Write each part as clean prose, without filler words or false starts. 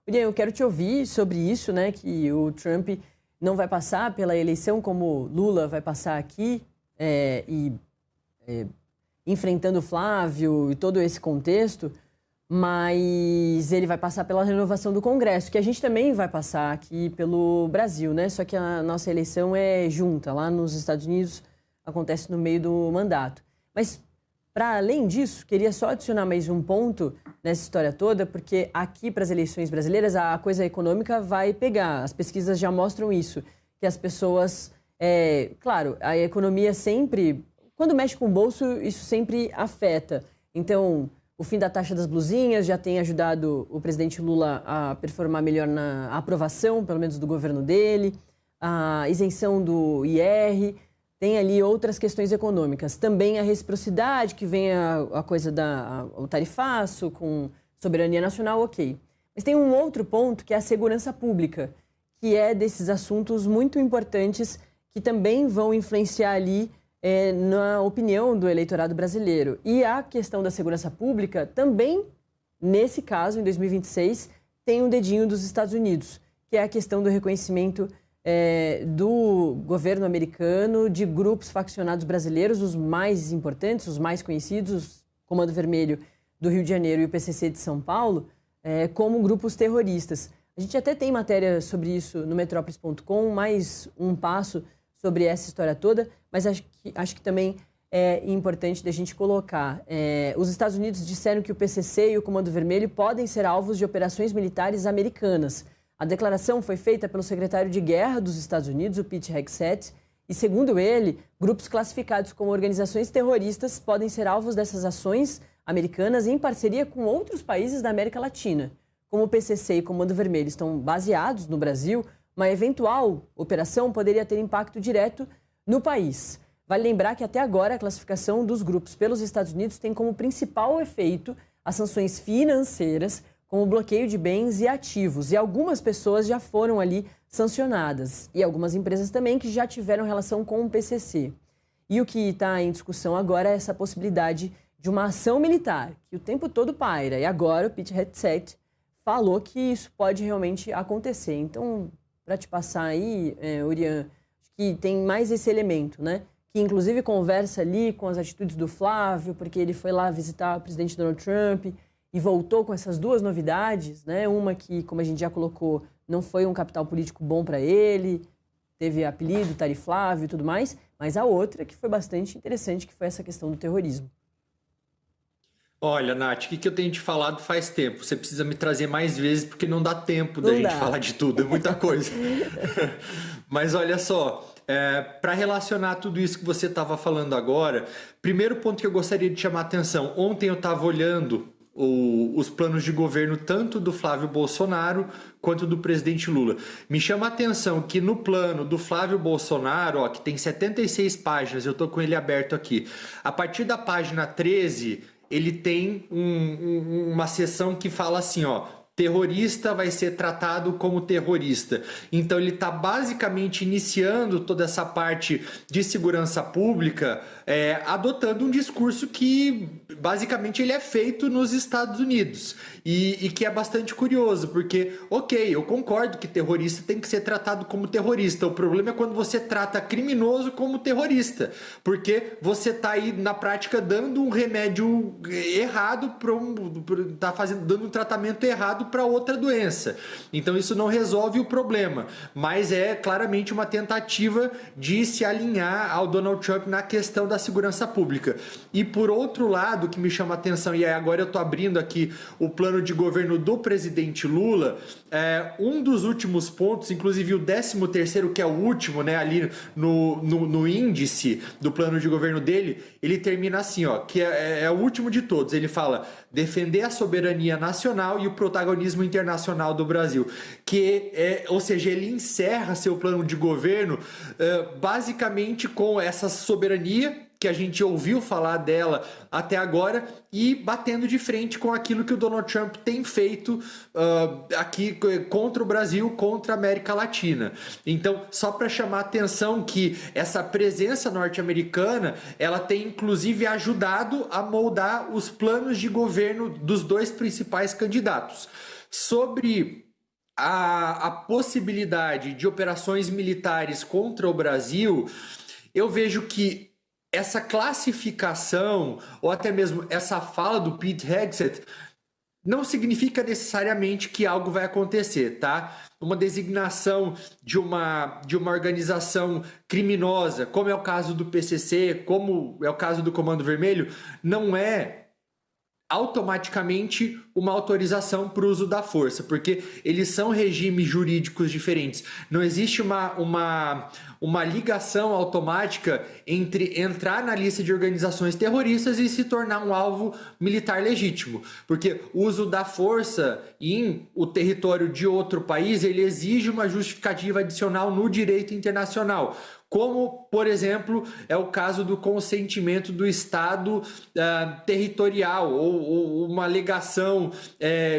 William, eu quero te ouvir sobre isso, né? Que o Trump não vai passar pela eleição como Lula vai passar aqui, enfrentando o Flávio e todo esse contexto, mas ele vai passar pela renovação do Congresso, que a gente também vai passar aqui pelo Brasil, né? Só que a nossa eleição é junta, lá nos Estados Unidos acontece no meio do mandato. Mas, para além disso, queria só adicionar mais um ponto nessa história toda, porque aqui para as eleições brasileiras a coisa econômica vai pegar, as pesquisas já mostram isso, que as pessoas, claro, a economia sempre, quando mexe com o bolso, isso sempre afeta. Então, o fim da taxa das blusinhas já tem ajudado o presidente Lula a performar melhor na aprovação, pelo menos do governo dele, a isenção do IR, tem ali outras questões econômicas. Também a reciprocidade, que vem a coisa o tarifaço, com soberania nacional, ok. Mas tem um outro ponto, que é a segurança pública, que é desses assuntos muito importantes que também vão influenciar ali na opinião do eleitorado brasileiro. E a questão da segurança pública também, nesse caso, em 2026, tem um dedinho dos Estados Unidos, que é a questão do reconhecimento do governo americano de grupos faccionados brasileiros, os mais importantes, os mais conhecidos, o Comando Vermelho do Rio de Janeiro e o PCC de São Paulo, como grupos terroristas. A gente até tem matéria sobre isso no Metrópolis.com, mais um passo sobre essa história toda, mas acho que também é importante da gente colocar. Os Estados Unidos disseram que o PCC e o Comando Vermelho podem ser alvos de operações militares americanas. A declaração foi feita pelo secretário de Guerra dos Estados Unidos, o Pete Hegseth, e, segundo ele, grupos classificados como organizações terroristas podem ser alvos dessas ações americanas em parceria com outros países da América Latina. Como o PCC e o Comando Vermelho estão baseados no Brasil, uma eventual operação poderia ter impacto direto no país. Vale lembrar que até agora a classificação dos grupos pelos Estados Unidos tem como principal efeito as sanções financeiras, como o bloqueio de bens e ativos. E algumas pessoas já foram ali sancionadas. E algumas empresas também que já tiveram relação com o PCC. E o que está em discussão agora é essa possibilidade de uma ação militar, que o tempo todo paira. E agora o Pete Hegseth falou que isso pode realmente acontecer. Então, para te passar aí, Urian, acho que tem mais esse elemento, né? Que inclusive conversa ali com as atitudes do Flávio, porque ele foi lá visitar o presidente Donald Trump e voltou com essas duas novidades, né? Uma que, como a gente já colocou, não foi um capital político bom para ele, teve apelido, Tariflávio e tudo mais, mas a outra que foi bastante interessante, que foi essa questão do terrorismo. Olha, Nath, o que eu tenho te falado faz tempo. Você precisa me trazer mais vezes, porque não dá tempo da gente falar de tudo, é muita coisa. Mas olha só, para relacionar tudo isso que você estava falando agora, primeiro ponto que eu gostaria de chamar a atenção. Ontem eu estava olhando os planos de governo tanto do Flávio Bolsonaro quanto do presidente Lula. Me chama a atenção que no plano do Flávio Bolsonaro, que tem 76 páginas, eu estou com ele aberto aqui, a partir da página 13... ele tem uma seção que fala assim, terrorista vai ser tratado como terrorista. Então ele está basicamente iniciando toda essa parte de segurança pública, adotando um discurso que basicamente ele é feito nos Estados Unidos e que é bastante curioso, porque, ok, eu concordo que terrorista tem que ser tratado como terrorista. O problema é quando você trata criminoso como terrorista, porque você está aí na prática dando um remédio errado, dando um tratamento errado para outra doença. Então isso não resolve o problema, mas é claramente uma tentativa de se alinhar ao Donald Trump na questão da segurança pública. E por outro lado, o que me chama a atenção, e agora eu estou abrindo aqui o plano de governo do presidente Lula, um dos últimos pontos, inclusive o 13º, que é o último, né, ali no índice do plano de governo dele, ele termina assim, que é o último de todos. Ele fala: defender a soberania nacional e o protagonismo internacional do Brasil. Ou seja, ele encerra seu plano de governo basicamente com essa soberania que a gente ouviu falar dela até agora e batendo de frente com aquilo que o Donald Trump tem feito aqui contra o Brasil, contra a América Latina. Então, só para chamar a atenção que essa presença norte-americana, ela tem inclusive ajudado a moldar os planos de governo dos dois principais candidatos. Sobre a possibilidade de operações militares contra o Brasil, eu vejo que essa classificação, ou até mesmo essa fala do Pete Hegseth, não significa necessariamente que algo vai acontecer, tá? Uma designação de uma organização criminosa, como é o caso do PCC, como é o caso do Comando Vermelho, não é automaticamente uma autorização para o uso da força, porque eles são regimes jurídicos diferentes. Não existe uma ligação automática entre entrar na lista de organizações terroristas e se tornar um alvo militar legítimo, porque o uso da força em o território de outro país, ele exige uma justificativa adicional no direito internacional. Como, por exemplo, é o caso do consentimento do Estado territorial ou uma alegação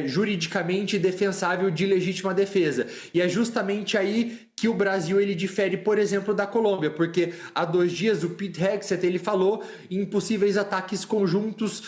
juridicamente defensável de legítima defesa. E é justamente aí que o Brasil ele difere, por exemplo, da Colômbia, porque há 2 dias o Pete Hegseth ele falou em possíveis ataques conjuntos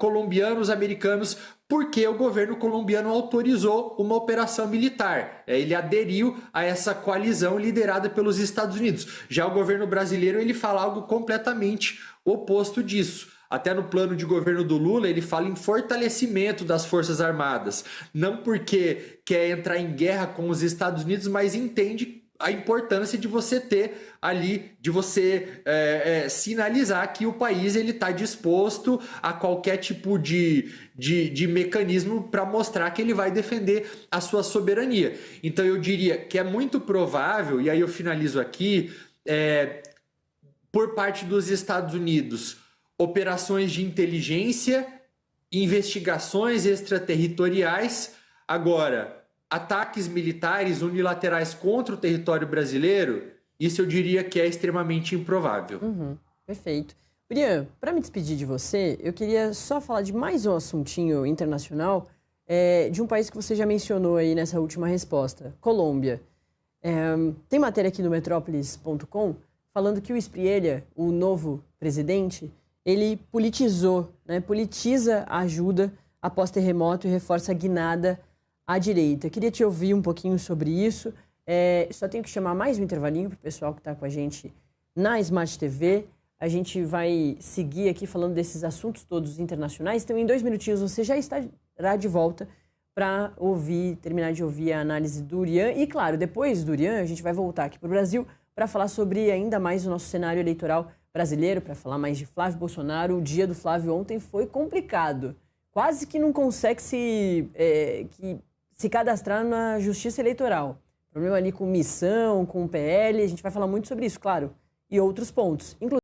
colombianos, americanos, porque o governo colombiano autorizou uma operação militar. Ele aderiu a essa coalizão liderada pelos Estados Unidos. Já o governo brasileiro ele fala algo completamente oposto disso. Até no plano de governo do Lula, ele fala em fortalecimento das Forças Armadas. Não porque quer entrar em guerra com os Estados Unidos, mas entende a importância de você ter ali, de você sinalizar que o país está disposto a qualquer tipo de mecanismo para mostrar que ele vai defender a sua soberania. Então eu diria que é muito provável, e aí eu finalizo aqui, por parte dos Estados Unidos, operações de inteligência, investigações extraterritoriais. Agora, ataques militares unilaterais contra o território brasileiro, isso eu diria que é extremamente improvável. Perfeito. Brian, para me despedir de você, eu queria só falar de mais um assuntinho internacional, de um país que você já mencionou aí nessa última resposta, Colômbia. Tem matéria aqui no Metrópolis.com falando que o Spriella, o novo presidente, ele politizou, né, politiza a ajuda após terremoto e reforça a guinada à direita. Queria te ouvir um pouquinho sobre isso. Só tenho que chamar mais um intervalinho para o pessoal que está com a gente na Smart TV. A gente vai seguir aqui falando desses assuntos todos internacionais. Então, em 2 minutinhos, você já estará de volta para terminar de ouvir a análise do Urian. E, claro, depois do Urian, a gente vai voltar aqui para o Brasil para falar sobre ainda mais o nosso cenário eleitoral brasileiro, para falar mais de Flávio Bolsonaro. O dia do Flávio ontem foi complicado. Quase que não consegue se cadastrar na Justiça Eleitoral. Problema ali com missão, com o PL. A gente vai falar muito sobre isso, claro. E outros pontos.